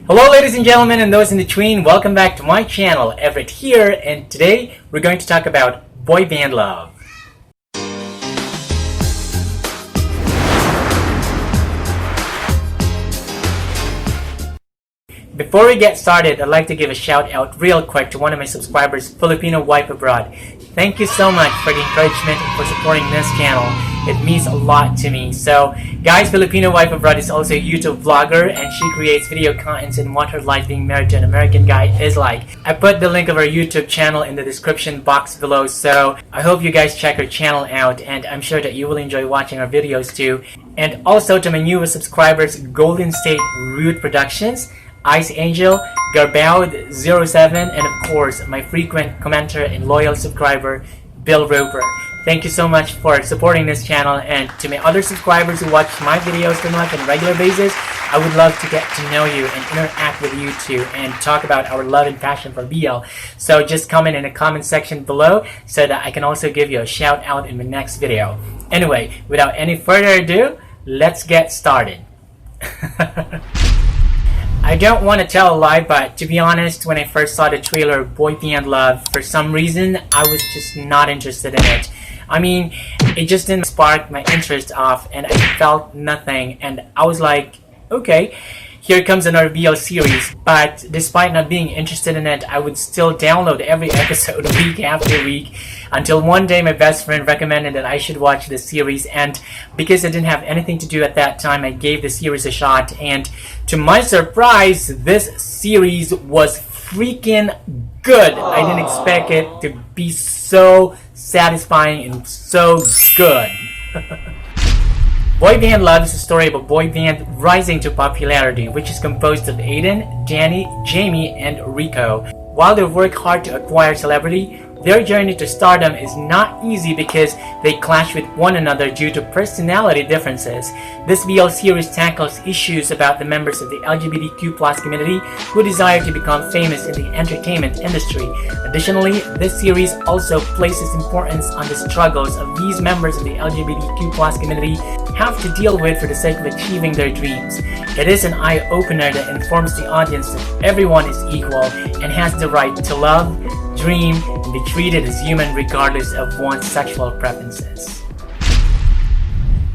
Hello ladies and gentlemen and those in between, welcome back to my channel, Everett here, and today we're going to talk about Boyband Love. Before we get started, I'd like to give a shout out real quick to one of my subscribers, Filipino wife abroad. Thank you so much for the encouragement and for supporting this channel. It means a lot to me. So, guys, Filipino wife abroad is also a YouTube vlogger and she creates video contents and what her life being married to an American guy is like. I put the link of her YouTube channel in the description box below, so I hope you guys check her channel out and I'm sure that you will enjoy watching her videos too. And also to my newest subscribers, Golden State Root Productions, Ice Angel, Garbaud07, and of course, my frequent commenter and loyal subscriber, Bill Roper. Thank you so much for supporting this channel, and to my other subscribers who watch my videos pretty much on a regular basis, I would love to get to know you and interact with you too and talk about our love and passion for BL. So just comment in the comment section below so that I can also give you a shout out in the next video. Anyway, without any further ado, let's get started. I don't want to tell a lie, but to be honest, when I first saw the trailer Boyband Love, for some reason, I was just not interested in it. I mean, it just didn't spark my interest off, and I felt nothing, and I was like, okay, here comes another BL series. But despite not being interested in it, I would still download every episode week after week, until one day my best friend recommended that I should watch this series, and because I didn't have anything to do at that time, I gave the series a shot, and to my surprise, this series was freaking good. I didn't expect it to be so satisfying and so good. Boyband Love is a story of a boy band rising to popularity, which is composed of Aiden, Danny, Jamie, and Rico. While they work hard to acquire celebrity, their journey to stardom is not easy because they clash with one another due to personality differences. This BL series tackles issues about the members of the LGBTQ community who desire to become famous in the entertainment industry. Additionally, this series also places importance on the struggles of these members of the LGBTQ community have to deal with for the sake of achieving their dreams. It is an eye-opener that informs the audience that everyone is equal and has the right to love, dream, and be treated as human regardless of one's sexual preferences.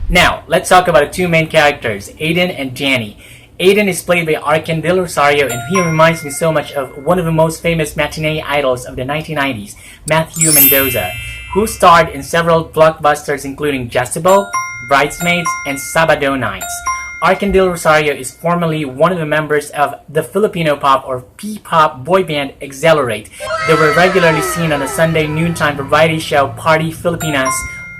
Now, let's talk about the two main characters, Aiden and Danny. Aiden is played by Arkin de Rosario, and he reminds me so much of one of the most famous matinee idols of the 1990s, Matthew Mendoza, who starred in several blockbusters including Jezebel, Bridesmaids, and Sabado Nights. Arkin de Rosario is formerly one of the members of the Filipino pop or P-pop boy band Accelerate. They were regularly seen on the Sunday noontime variety show Party Filipinas,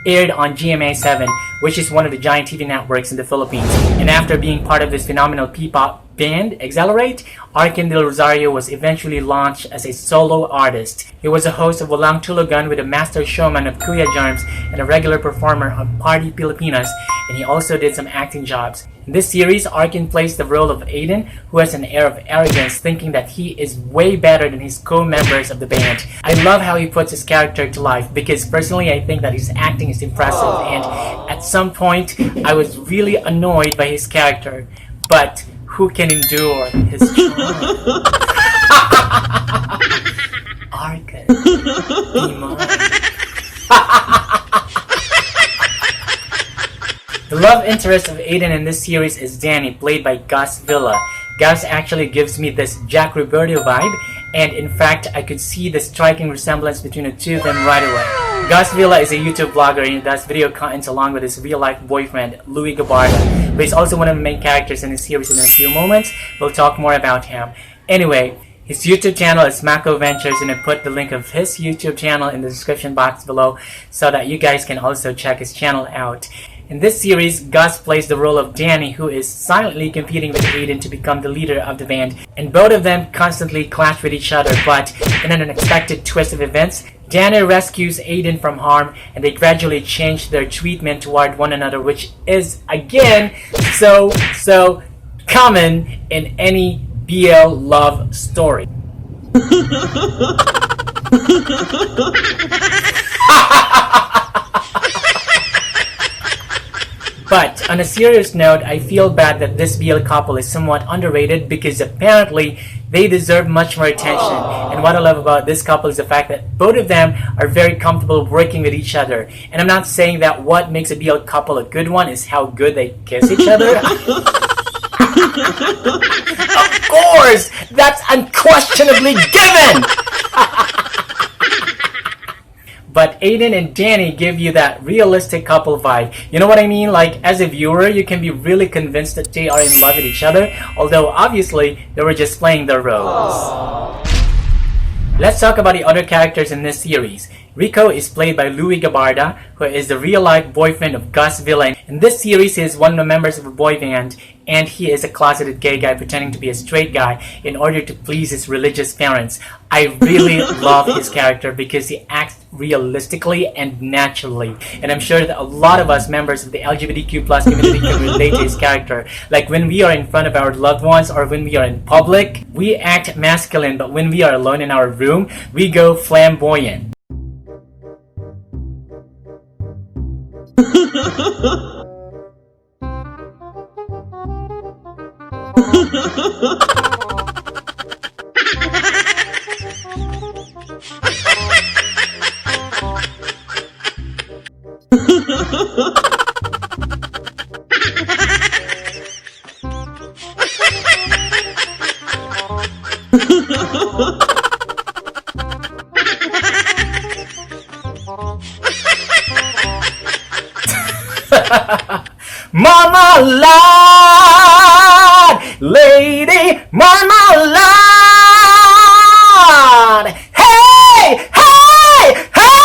aired on GMA7, which is one of the giant TV networks in the Philippines. And after being part of this phenomenal P-pop band, Accelerate, Arkin de Rosario was eventually launched as a solo artist. He was a host of Walang Tulugan with a master showman of Kuya Jarms and a regular performer on Party Pilipinas, and he also did some acting jobs. In this series, Arkin plays the role of Aiden, who has an air of arrogance, thinking that he is way better than his co-members of the band. I love how he puts his character to life, because personally I think that his acting is impressive, and at some point I was really annoyed by his character, but who can endure his charm? Arkin, be mine. The love interest of Aiden in this series is Danny, played by Gus Villa. Gus actually gives me this Jack Roberto vibe, and in fact, I could see the striking resemblance between the two of them right away. Gus Villa is a YouTube vlogger and he does video contents along with his real-life boyfriend, Louis Gabarda, but he's also one of the main characters in the series, and in a few moments, we'll talk more about him. Anyway, his YouTube channel is Mako Ventures, and I put the link of his YouTube channel in the description box below so that you guys can also check his channel out. In this series, Gus plays the role of Danny, who is silently competing with Aiden to become the leader of the band, and both of them constantly clash with each other, but in an unexpected twist of events, Danny rescues Aiden from harm, and they gradually change their treatment toward one another, which is, again, so common in any BL love story. But on a serious note, I feel bad that this BL couple is somewhat underrated because apparently they deserve much more attention. And what I love about this couple is the fact that both of them are very comfortable working with each other. And I'm not saying that what makes a BL couple a good one is how good they kiss each other. Of course, that's unquestionably given. But Aiden and Danny give you that realistic couple vibe. You know what I mean? Like, as a viewer, you can be really convinced that they are in love with each other, although obviously they were just playing their roles. Let's talk about the other characters in this series. Rico is played by Louis Gabarda, who is the real-life boyfriend of Gus Villain. In this series, he is one of the members of a boy band, and he is a closeted gay guy pretending to be a straight guy in order to please his religious parents. I really love his character because he acts realistically and naturally. And I'm sure that a lot of us members of the LGBTQ plus community can relate to his character. Like when we are in front of our loved ones or when we are in public, we act masculine, but when we are alone in our room, we go flamboyant. Marmalade, lady, marmalade. Hey, hey, hey!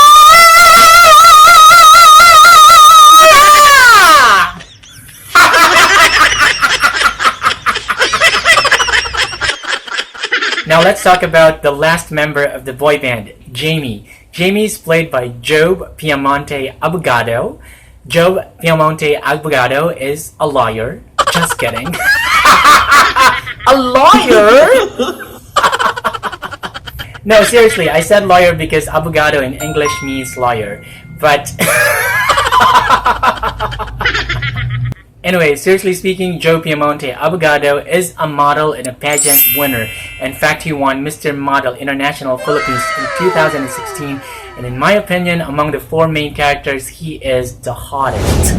Now let's talk about the last member of the boy band, Jamie. Jamie is played by Job Piemonte Abogado. Job Piemonte Abogado is a lawyer. Just kidding. A lawyer? No, seriously, I said lawyer because abogado in English means lawyer. But anyway, seriously speaking, Joe Piemonte Abogado is a model and a pageant winner. In fact, he won Mr. Model International Philippines in 2016. And in my opinion, among the four main characters, he is the hottest.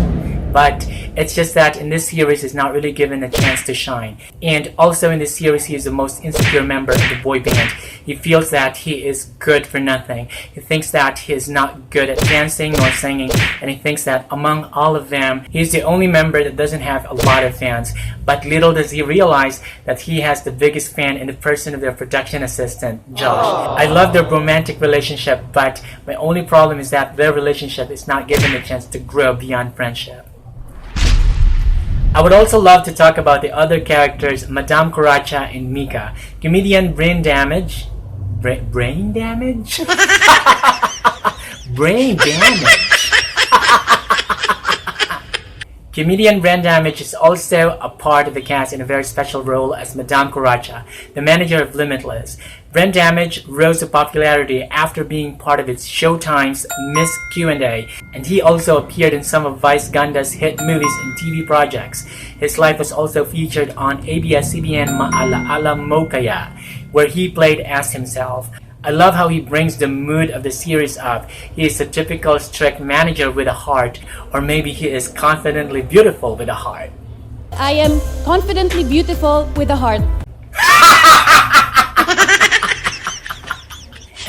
But it's just that in this series, he's not really given a chance to shine. And also in this series, he is the most insecure member of the boy band. He feels that he is good for nothing. He thinks that he is not good at dancing or singing. And he thinks that among all of them, he's the only member that doesn't have a lot of fans. But little does he realize that he has the biggest fan in the person of their production assistant, Josh. I love their romantic relationship, but my only problem is that their relationship is not given a chance to grow beyond friendship. I would also love to talk about the other characters, Madame Karacha and Mika. Comedian Brain Damage. Brain Damage? Brain Damage. Comedian Brain Damage is also a part of the cast in a very special role as Madame Karacha, the manager of Limitless. Brain Damage rose to popularity after being part of its Showtime's Miss Q&A, and he also appeared in some of Vice Ganda's hit movies and TV projects. His life was also featured on ABS-CBN Maalaala Mo Kaya, where he played as himself. I love how he brings the mood of the series up. He is a typical strict manager with a heart, or maybe he is confidently beautiful with a heart. I am confidently beautiful with a heart.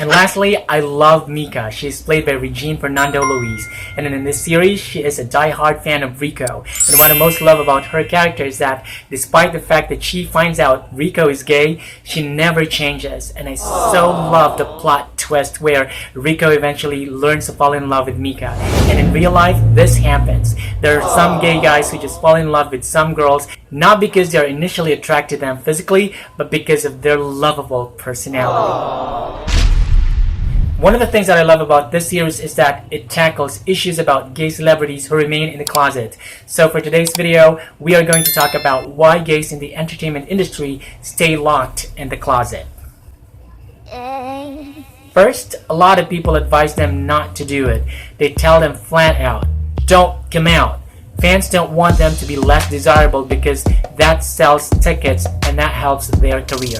And lastly, I love Mika. She is played by Regine Fernando Luis. And in this series, she is a die-hard fan of Rico. And what I most love about her character is that despite the fact that she finds out Rico is gay, she never changes. And I so love the plot twist where Rico eventually learns to fall in love with Mika. And in real life, this happens. There are some gay guys who just fall in love with some girls, not because they are initially attracted to them physically, but because of their lovable personality. One of the things that I love about this series is that it tackles issues about gay celebrities who remain in the closet. So for today's video, we are going to talk about why gays in the entertainment industry stay locked in the closet. First, a lot of people advise them not to do it. They tell them flat out, don't come out. Fans don't want them to be less desirable because that sells tickets and that helps their career.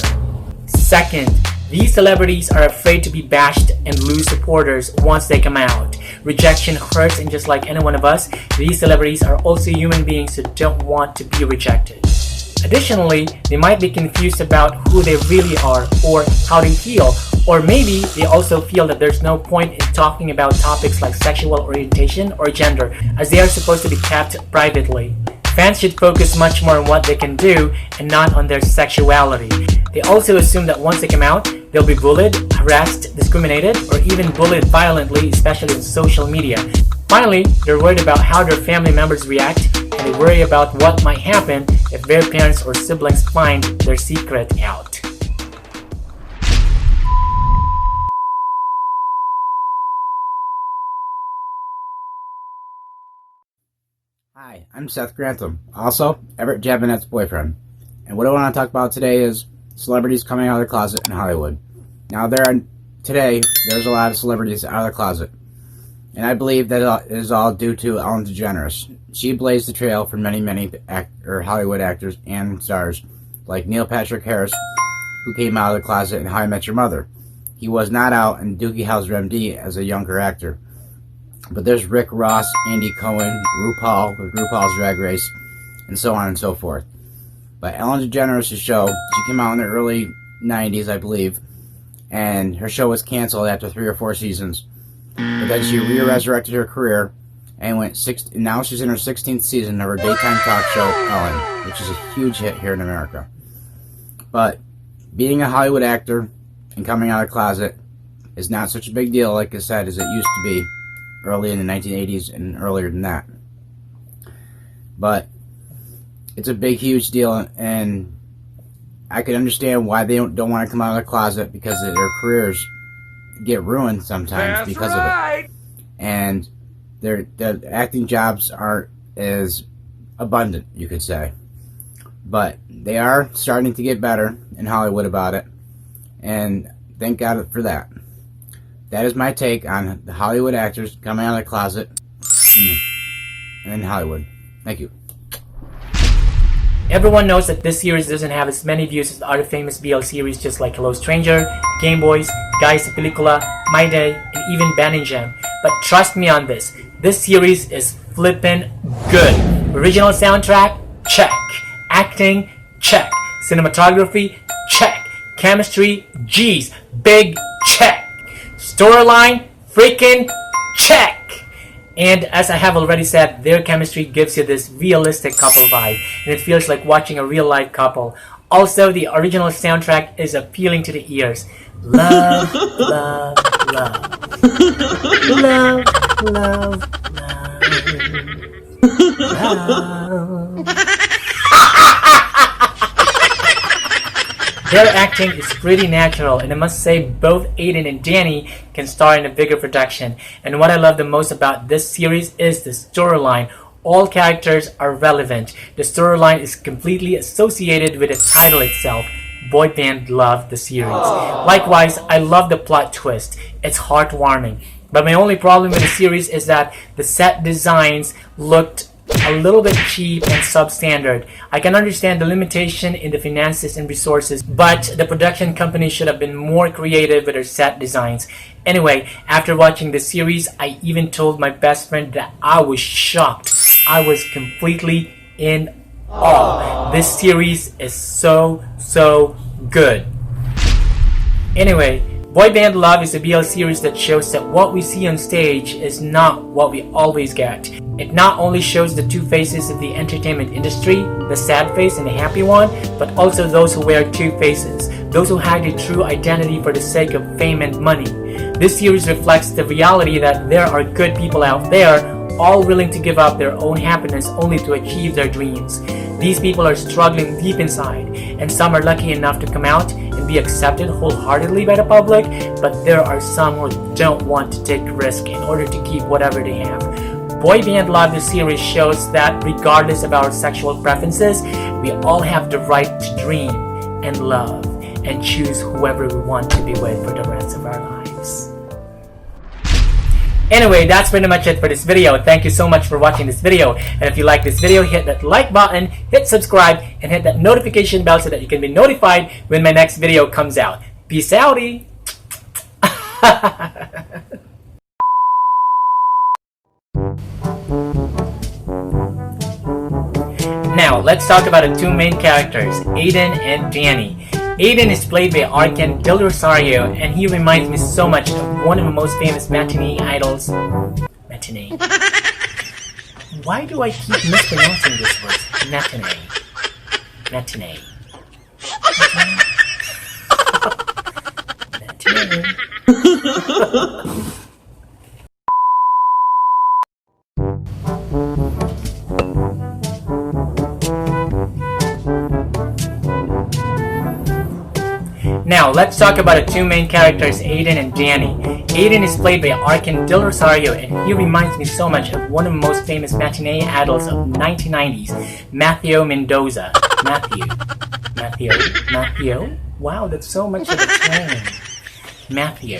Second, these celebrities are afraid to be bashed and lose supporters once they come out. Rejection hurts, and just like any one of us, these celebrities are also human beings who don't want to be rejected. Additionally, they might be confused about who they really are or how they feel, or maybe they also feel that there's no point in talking about topics like sexual orientation or gender, as they are supposed to be kept privately. Fans should focus much more on what they can do and not on their sexuality. They also assume that once they come out, they'll be bullied, harassed, discriminated, or even bullied violently, especially on social media. Finally, they're worried about how their family members react, and they worry about what might happen if their parents or siblings find their secret out. Hi, I'm Seth Grantham, also Everett Javanette's boyfriend. And what I want to talk about today is celebrities coming out of the closet in Hollywood. Now, today, there's a lot of celebrities out of the closet. And I believe that it is all due to Ellen DeGeneres. She blazed the trail for many Hollywood actors and stars, like Neil Patrick Harris, who came out of the closet in How I Met Your Mother. He was not out in Doogie Howser MD as a younger actor. But there's Rick Ross, Andy Cohen, RuPaul with RuPaul's Drag Race, and so on and so forth. But Ellen DeGeneres' show, she came out in the early 90s, I believe, and her show was canceled after 3 or 4 seasons. But then she resurrected her career and now she's in her 16th season of her daytime talk show, Ellen, which is a huge hit here in America. But being a Hollywood actor and coming out of the closet is not such a big deal, like I said, as it used to be early in the 1980s and earlier than that. But it's a big, huge deal, and I can understand why they don't want to come out of the closet, because their careers get ruined sometimes because of it. And their acting jobs aren't as abundant, you could say. But they are starting to get better in Hollywood about it, and thank God for that. That is my take on the Hollywood actors coming out of the closet in Hollywood. Thank you. Everyone knows that this series doesn't have as many views as the other famous BL series, just like Hello Stranger, Game Boys, Guys sa Pelikula, My Day, and even Ben and Jem. But trust me on this series is flippin' good. Original soundtrack? Check. Acting? Check. Cinematography? Check. Chemistry? Geez, big check. Storyline? Freaking check. And as I have already said, their chemistry gives you this realistic couple vibe, and it feels like watching a real life couple. Also, the original soundtrack is appealing to the ears. Love, love, love. Love, love, love. Love. Their acting is pretty natural, and I must say both Aiden and Danny can star in a bigger production. And what I love the most about this series is the storyline. All characters are relevant. The storyline is completely associated with the title itself, Boyband Love, the series. Likewise, I love the plot twist. It's heartwarming. But my only problem with the series is that the set designs looked a little bit cheap and substandard. I can understand the limitation in the finances and resources, but the production company should have been more creative with their set designs. Anyway, after watching the series, I even told my best friend that I was shocked. I was completely in awe. This series is so good. Anyway, Boyband Love is a BL series that shows that what we see on stage is not what we always get. It not only shows the two faces of the entertainment industry, the sad face and the happy one, but also those who wear two faces, those who hide their true identity for the sake of fame and money. This series reflects the reality that there are good people out there, all willing to give up their own happiness only to achieve their dreams. These people are struggling deep inside, and some are lucky enough to come out and be accepted wholeheartedly by the public, but there are some who don't want to take risk in order to keep whatever they have. Boyband Love, the series, shows that regardless of our sexual preferences, we all have the right to dream and love and choose whoever we want to be with for the rest of our lives. Anyway, that's pretty much it for this video. Thank you so much for watching this video. And if you like this video, hit that like button, hit subscribe, and hit that notification bell so that you can be notified when my next video comes out. Peace outie! Now, let's talk about the two main characters, Aiden and Danny. Aiden is played by Arkin Rosario, and he reminds me so much of one of the most famous matinee idols. Matinee. Why do I keep mispronouncing this word? Matinee. Matinee. Matinee. Now, let's talk about the two main characters, Aiden and Danny. Aiden is played by Arkin Rosario, and he reminds me so much of one of the most famous matinee idols of the 1990s, Matthew Mendoza. Matthew? Wow, that's so much of a twang. Matthew.